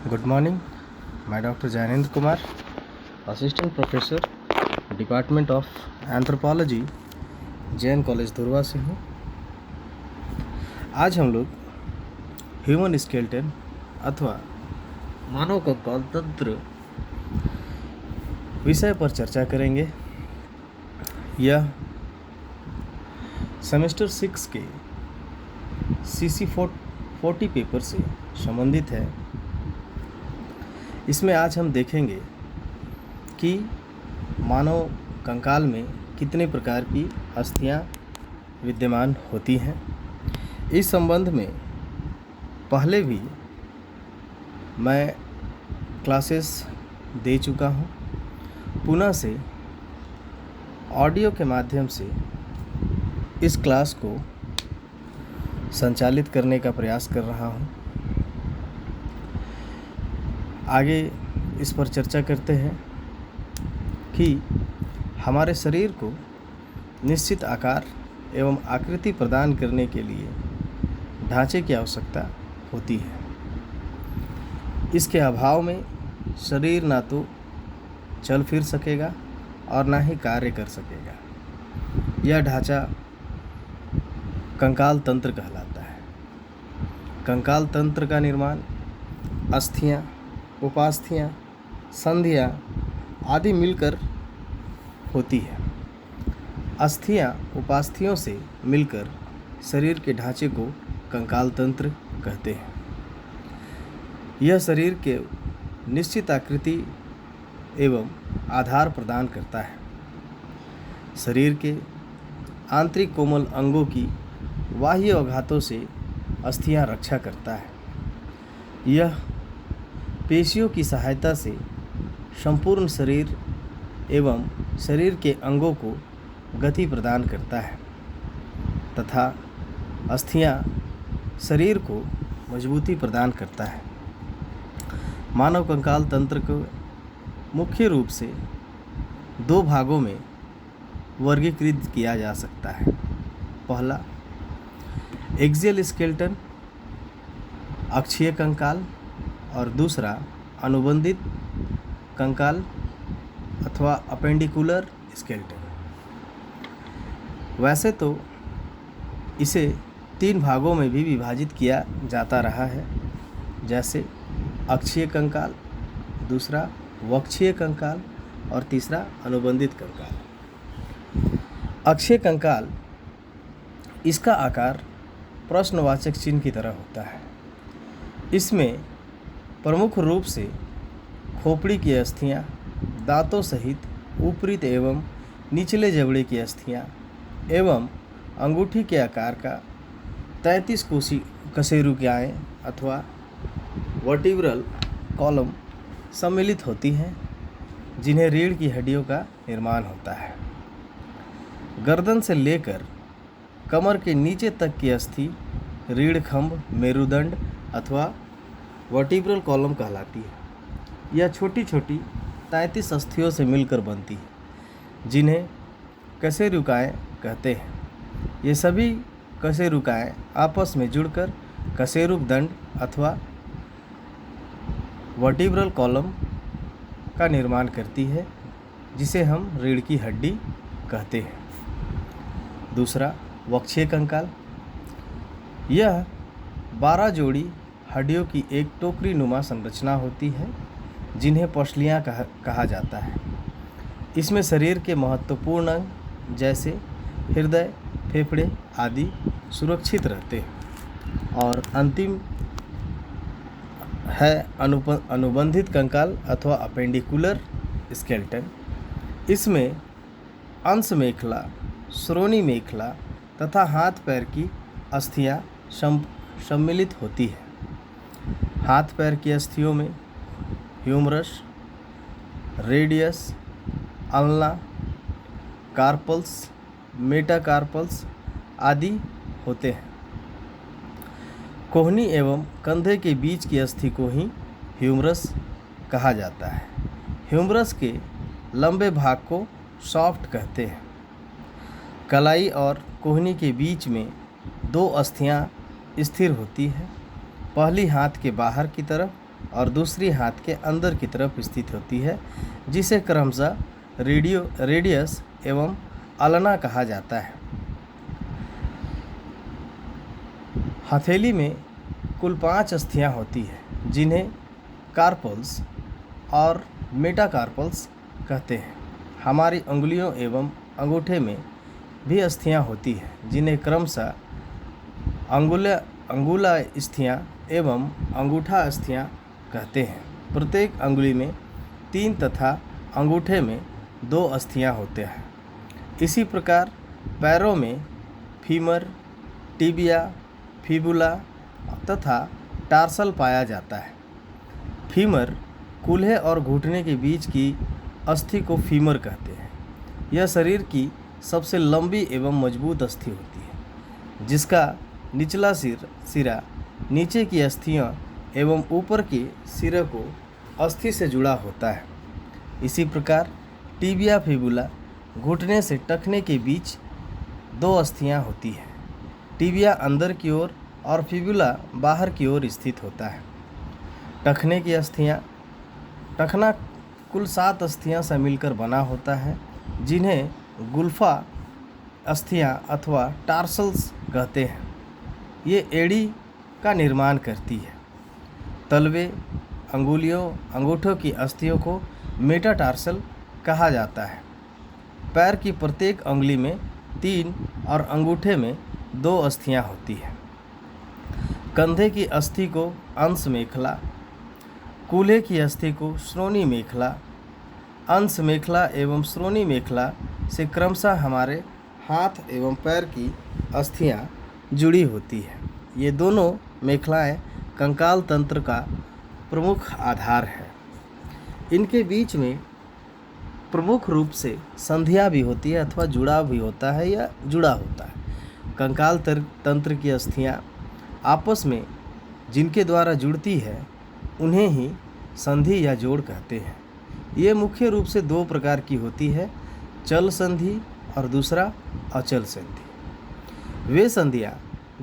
Good morning. मैं doctor Jainendra Kumar, assistant professor department of anthropology, Jain college Dhurwa से हूँ। आज हम लोग ह्यूमन स्केलेटन अथवा मानव कंकाल तंत्र विषय पर चर्चा करेंगे। यह सेमेस्टर 6 के CC 40 पेपर से संबंधित है। इसमें आज हम देखेंगे कि मानव कंकाल में कितने प्रकार की अस्थियां विद्यमान होती हैं। इस संबंध में पहले भी मैं क्लासेस दे चुका हूं। पुनः से ऑडियो के माध्यम से इस क्लास को संचालित करने का प्रयास कर रहा हूं। आगे इस पर चर्चा करते हैं कि हमारे शरीर को निश्चित आकार एवं आकृति प्रदान करने के लिए ढांचे की आवश्यकता होती है। इसके अभाव में शरीर ना तो चल फिर सकेगा और ना ही कार्य कर सकेगा। यह ढांचा कंकाल तंत्र कहलाता है। कंकाल तंत्र का निर्माण अस्थियां, उपास्थियां, संधियां आदि मिलकर होती है। अस्थियां उपास्थियों से मिलकर शरीर के ढांचे को कंकाल तंत्र कहते हैं। यह शरीर के निश्चित आकृति एवं आधार प्रदान करता है। शरीर के आंतरिक कोमल अंगों की बाह्य आघातों से अस्थियां रक्षा करता है। यह पेशियों की सहायता से संपूर्ण शरीर एवं शरीर के अंगों को गति प्रदान करता है तथा अस्थियां शरीर को मजबूती प्रदान करता है। मानव कंकाल तंत्र को मुख्य रूप से दो भागों में वर्गीकृत किया जा सकता है। पहला एक्सियल स्केलेटन अक्षीय कंकाल और दूसरा अनुबंधित कंकाल अथवा अपेंडिकुलर स्केलेटन। वैसे तो इसे 3 भागों में भी विभाजित किया जाता रहा है, जैसे अक्षीय कंकाल, दूसरा वक्षीय कंकाल और तीसरा अनुबंधित कंकाल। अक्षीय कंकाल, इसका आकार प्रश्नवाचक चिन्ह की तरह होता है। इसमें प्रमुख रूप से खोपड़ी की अस्थियां, दांतों सहित ऊपरी एवं निचले जबड़े की अस्थियां एवं अंगूठी के आकार का 33 कशेरुकियाएँ अथवा वर्टिब्रल कॉलम सम्मिलित होती हैं, जिन्हें रीढ़ की हड्डियों का निर्माण होता है। गर्दन से लेकर कमर के नीचे तक की अस्थि रीढ़ खंभ, मेरुदंड अथवा वर्टिब्रल कॉलम कहलाती है। यह छोटी छोटी 33 अस्थियों से मिलकर बनती है, जिन्हें कशेरुकाएँ कहते हैं। ये सभी कशेरुकाएँ आपस में जुड़कर कशेरुक दंड अथवा वर्टिब्रल कॉलम का निर्माण करती है, जिसे हम रीढ़ की हड्डी कहते हैं। दूसरा वक्षीय कंकाल, यह 12 जोड़ी हड्डियों की एक टोकरी नुमा संरचना होती है, जिन्हें पसलियाँ कहा जाता है। इसमें शरीर के महत्वपूर्ण अंग जैसे हृदय, फेफड़े आदि सुरक्षित रहते हैं। और अंतिम है अनुबंधित कंकाल अथवा अपेंडिकुलर स्केलेटन। इसमें अंश मेखला, श्रोणि मेखला तथा हाथ पैर की अस्थियां सम्मिलित होती है। हाथ पैर की अस्थियों में humerus, radius, ulna, carpals, metacarpals आदि होते हैं। कोहनी एवं कंधे के बीच की अस्थि को ही ह्यूमरस कहा जाता है। ह्यूमरस के लंबे भाग को सॉफ्ट कहते हैं। कलाई और कोहनी के बीच में 2 अस्थियां स्थिर होती है। पहली हाथ के बाहर की तरफ और दूसरी हाथ के अंदर की तरफ स्थित होती है, जिसे क्रमशः रेडियस एवं अल्ना कहा जाता है। हथेली में कुल 5 अस्थियां होती है, जिन्हें कार्पल्स और मेटाकार्पल्स कहते हैं। हमारी अंगुलियों एवं अंगूठे में भी अस्थियां होती हैं, जिन्हें क्रमशः अंगुला अस्थियां एवं अंगूठा अस्थियां कहते हैं। प्रत्येक अंगुली में 3 तथा अंगूठे में 2 अस्थियां होते हैं। इसी प्रकार पैरों में फीमर, टिबिया, फिबुला तथा टार्सल पाया जाता है। फीमर कूल्हे और घुटने के बीच की अस्थि को फीमर कहते हैं। यह शरीर की सबसे लंबी एवं मजबूत अस्थि होती है, जिसका निचला सिरा नीचे की अस्थियां एवं ऊपर के सिरे को अस्थि से जुड़ा होता है। इसी प्रकार टिबिया फिबुला घुटने से टखने के बीच 2 अस्थियां होती हैं। टिबिया अंदर की ओर और फिबुला बाहर की ओर स्थित होता है। टखने की अस्थियां टखना कुल 7 अस्थियां से मिलकर बना होता है, जिन्हें गुल्फा अस्थियां अथवा टार्सल्स कहते हैं। ये एड़ी का निर्माण करती है। तलवे, अंगूठों की अस्थियों को मेटाटार्सल कहा जाता है। पैर की प्रत्येक अंगुली में 3 और अंगूठे में 2 अस्थियां होती हैं। कंधे की अस्थि को अंश मेखला, कूल्हे की अस्थि को श्रोणी मेखला, अंश मेखला एवं श्रोणी मेखला से क्रमशः हमारे हाथ एवं पैर की अस्थियां जुड़ी होती है। ये दोनों मेखलाएं कंकाल तंत्र का प्रमुख आधार है। इनके बीच में प्रमुख रूप से संधियां भी होती है अथवा जुड़ाव भी होता है या जुड़ा होता है। कंकाल तंत्र की अस्थियां आपस में जिनके द्वारा जुड़ती है, उन्हें ही संधि या जोड़ कहते हैं। ये मुख्य रूप से 2 प्रकार की होती है, चल संधि और दूसरा अचल संधि। वे संधियां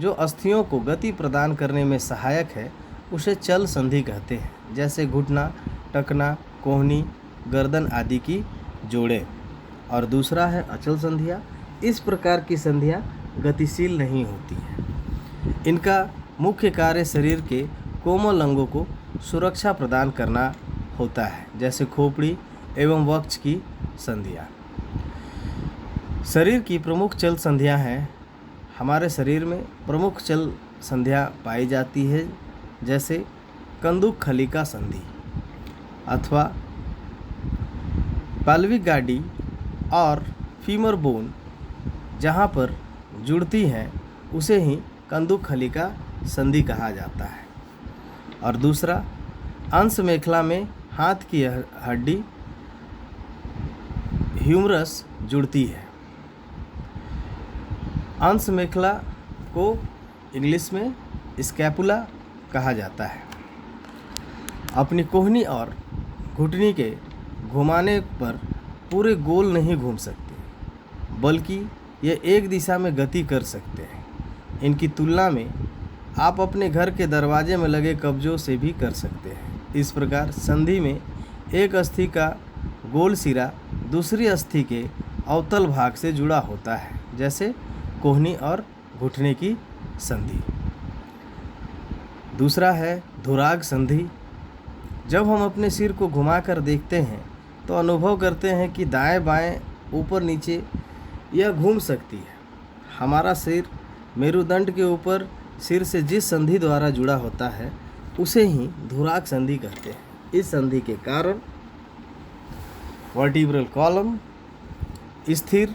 जो अस्थियों को गति प्रदान करने में सहायक है, उसे चल संधि कहते हैं, जैसे घुटना, टखना, कोहनी, गर्दन आदि की जोड़ें। और दूसरा है अचल संधियां। इस प्रकार की संधियां गतिशील नहीं होती हैं। इनका मुख्य कार्य शरीर के कोमल अंगों को सुरक्षा प्रदान करना होता है, जैसे खोपड़ी एवं वक्ष की संधियां। शरीर की प्रमुख चल संधियां हैं। हमारे शरीर में प्रमुख चल संधियां पाई जाती है, जैसे कंदुक खलिका संधि अथवा पाल्विक गाडी और फीमर बोन जहाँ पर जुड़ती हैं, उसे ही कंदुक खलिका संधि कहा जाता है। और दूसरा अंश मेखला में हाथ की हड्डी ह्यूमरस जुड़ती है। अंश मेखला को इंग्लिश में स्कैपुला कहा जाता है। अपनी कोहनी और घुटनी के घुमाने पर पूरे गोल नहीं घूम सकते, बल्कि ये एक दिशा में गति कर सकते हैं। इनकी तुलना में आप अपने घर के दरवाजे में लगे कब्जों से भी कर सकते हैं। इस प्रकार संधि में एक अस्थि का गोल सिरा दूसरी अस्थि के अवतल भाग से जुड़ा होता है, जैसे कोहनी और घुटने की संधि। दूसरा है धुराग संधि। जब हम अपने सिर को घुमाकर देखते हैं तो अनुभव करते हैं कि दाएं बाएं, ऊपर नीचे यह घूम सकती है। हमारा सिर मेरुदंड के ऊपर सिर से जिस संधि द्वारा जुड़ा होता है, उसे ही धुराग संधि कहते हैं। इस संधि के कारण वर्टिब्रल कॉलम स्थिर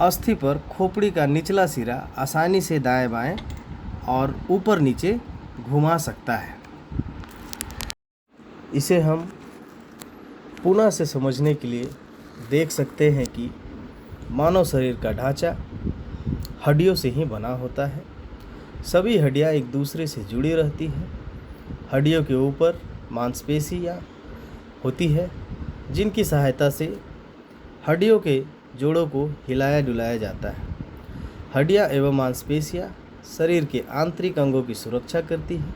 अस्थि पर खोपड़ी का निचला सिरा आसानी से दाएं बाएं और ऊपर नीचे घुमा सकता है। इसे हम पुनः से समझने के लिए देख सकते हैं कि मानव शरीर का ढांचा हड्डियों से ही बना होता है। सभी हड्डियां एक दूसरे से जुड़ी रहती हैं। हड्डियों के ऊपर मांसपेशियां होती है, जिनकी सहायता से हड्डियों के जोड़ों को हिलाया डुलाया जाता है। हड्डियां एवं मांसपेशियां शरीर के आंतरिक अंगों की सुरक्षा करती है।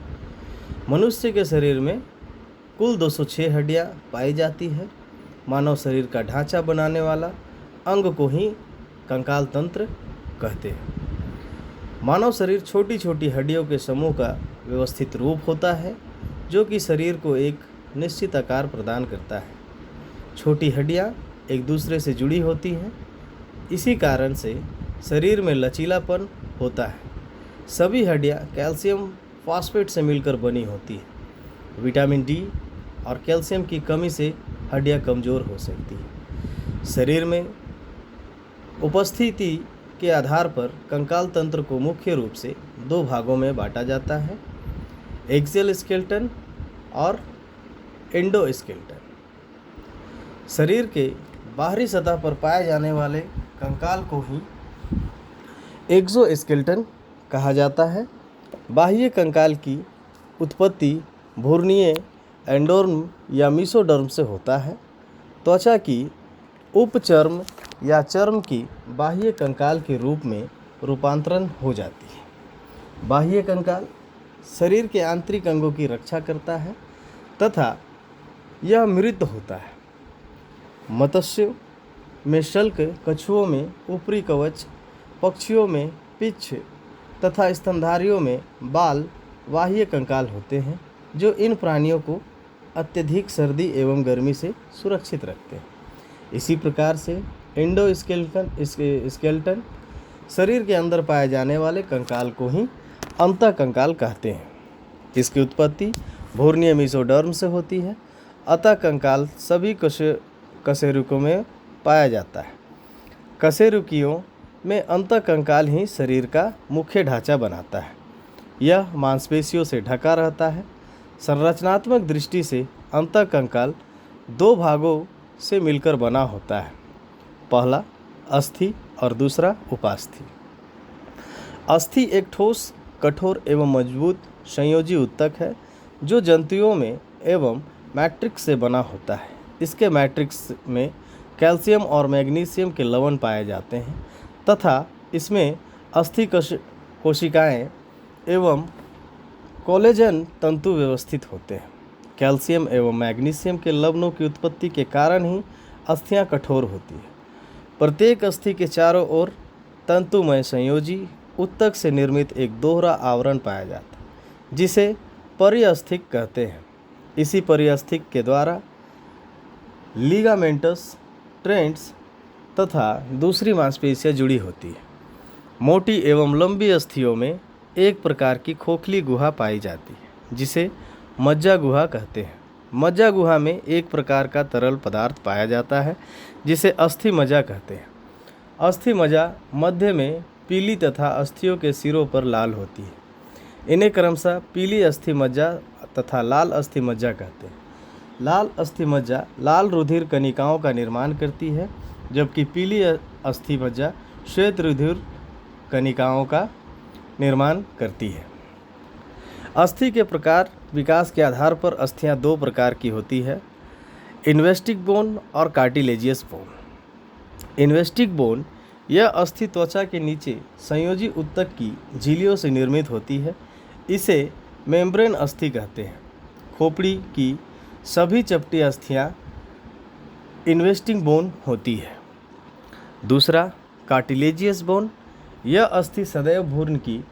मनुष्य के शरीर में कुल 206 हड्डियाँ पाई जाती है। मानव शरीर का ढांचा बनाने वाला अंग को ही कंकाल तंत्र कहते हैं। मानव शरीर छोटी छोटी हड्डियों के समूह का व्यवस्थित रूप होता है जो कि शरीर को एक निश्चित आकार प्रदान करता है। छोटी हड्डियाँ एक दूसरे से जुड़ी होती हैं, इसी कारण से शरीर में लचीलापन होता है। सभी हड्डियाँ कैल्शियम फॉस्फेट से मिलकर बनी होती है। विटामिन डी और कैल्शियम की कमी से हड्डियाँ कमज़ोर हो सकती हैं। शरीर में उपस्थिति के आधार पर कंकाल तंत्र को मुख्य रूप से 2 भागों में बांटा जाता है, एक्सियल स्केलेटन और एंडोस्केलेटन। शरीर के बाहरी सतह पर पाए जाने वाले कंकाल को ही एक्सोस्केलेटन कहा जाता है। बाह्य कंकाल की उत्पत्ति भ्रूणीय एंडोर्म या मेसोडर्म से होता है। त्वचा की उपचर्म या चर्म की बाह्य कंकाल के रूप में रूपांतरण हो जाती है। बाह्य कंकाल शरीर के आंतरिक अंगों की रक्षा करता है तथा यह मृत होता है। मत्स्यों में शल्क, कछुओं में ऊपरी कवच, पक्षियों में पिच्छ तथा स्तनधारियों में बाल बाह्य कंकाल होते हैं जो इन प्राणियों को अत्यधिक सर्दी एवं गर्मी से सुरक्षित रखते हैं। इसी प्रकार से एंडोस्केलेटन शरीर के अंदर पाए जाने वाले कंकाल को ही अंतःकंकाल कहते हैं। इसकी उत्पत्ति भ्रूणीय मेसोडर्म से होती है। अंतःकंकाल सभी कशेरुकों में पाया जाता है। कशेरुकियों में अंतःकंकाल ही शरीर का मुख्य ढांचा बनाता है। यह मांसपेशियों से ढका रहता है। संरचनात्मक दृष्टि से अंतःकंकाल 2 भागों से मिलकर बना होता है, पहला अस्थि और दूसरा उपास्थि। अस्थि एक ठोस, कठोर एवं मजबूत संयोजी ऊतक है जो जंतुओं में एवं मैट्रिक्स से बना होता है। इसके मैट्रिक्स में कैल्शियम और मैग्नीशियम के लवण पाए जाते हैं तथा इसमें अस्थि कोशिकाएं एवं कोलेजन तंतु व्यवस्थित होते हैं। कैल्शियम एवं मैग्नीशियम के लवणों की उत्पत्ति के कारण ही अस्थियां कठोर होती है। प्रत्येक अस्थि के चारों ओर तंतुमय संयोजी ऊतक से निर्मित एक दोहरा आवरण पाया जाता है जिसे परिअस्थिक कहते हैं। इसी परिअस्थिक के द्वारा लिगामेंटस, ट्रेंट्स तथा दूसरी मांसपेशियां जुड़ी होती है। मोटी एवं लंबी अस्थियों में एक प्रकार की खोखली गुहा पाई जाती है जिसे मज्जा गुहा कहते हैं। मज्जा गुहा में एक प्रकार का तरल पदार्थ पाया जाता है जिसे अस्थि मज्जा कहते हैं। अस्थि मज्जा मध्य में पीली तथा अस्थियों के सिरों पर लाल होती है। इन्हें क्रमशः पीली अस्थि मज्जा तथा लाल अस्थि मज्जा कहते हैं। लाल अस्थि मज्जा लाल रुधिर कणिकाओं का निर्माण करती है जबकि पीली अस्थि मज्जा श्वेत रुधिर कणिकाओं का निर्माण करती है। अस्थि के प्रकार विकास के आधार पर अस्थियां 2 प्रकार की होती है, इन्वेस्टिक बोन और कार्टिलेजियस बोन। इन्वेस्टिक बोन यह अस्थि त्वचा के नीचे संयोजी ऊतक की झिल्लियों से निर्मित होती है। इसे मेम्ब्रेन अस्थि कहते हैं। खोपड़ी की सभी चपटी अस्थियां इन्वेस्टिंग बोन होती है। दूसरा कार्टिलेजियस बोन, यह अस्थि सदैव भ्रूण की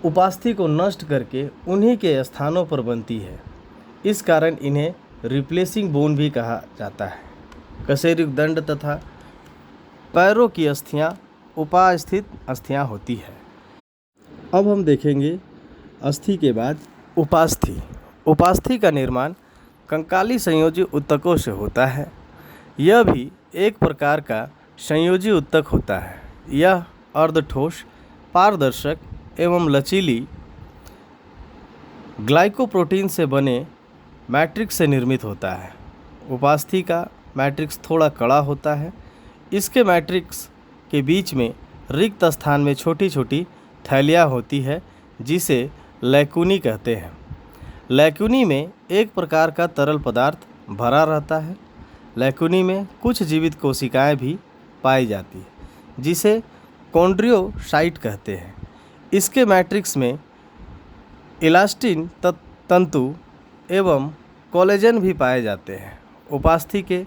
उपास्थि को नष्ट करके उन्हीं के स्थानों पर बनती है। इस कारण इन्हें रिप्लेसिंग बोन भी कहा जाता है। कशेरुक दंड तथा पैरों की अस्थियां उपास्थित अस्थियां होती है। अब हम देखेंगे अस्थि के बाद उपास्थि। उपास्थि का निर्माण कंकाली संयोजी ऊतकों से होता है। यह भी एक प्रकार का संयोजी ऊतक होता है। यह अर्धठोस, पारदर्शक एवं लचीली ग्लाइकोप्रोटीन से बने मैट्रिक्स से निर्मित होता है। उपास्थि का मैट्रिक्स थोड़ा कड़ा होता है। इसके मैट्रिक्स के बीच में रिक्त स्थान में छोटी छोटी थैलियाँ होती है जिसे लैकुनी कहते हैं। लैकुनी में एक प्रकार का तरल पदार्थ भरा रहता है। लैकुनी में कुछ जीवित कोशिकाएं भी पाई जाती है जिसे कॉन्ड्रियोसाइट कहते हैं। इसके मैट्रिक्स में इलास्टिन तंतु एवं कोलेजन भी पाए जाते हैं। उपास्थि के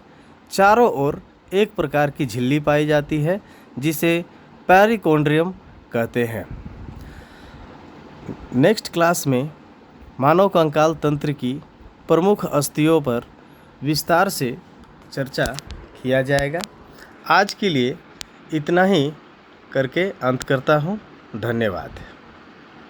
चारों ओर एक प्रकार की झिल्ली पाई जाती है जिसे पेरिकोन्ड्रियम कहते हैं। नेक्स्ट क्लास में मानव कंकाल तंत्र की प्रमुख अस्थियों पर विस्तार से चर्चा किया जाएगा। आज के लिए इतना ही करके अंत करता हूँ। धन्यवाद।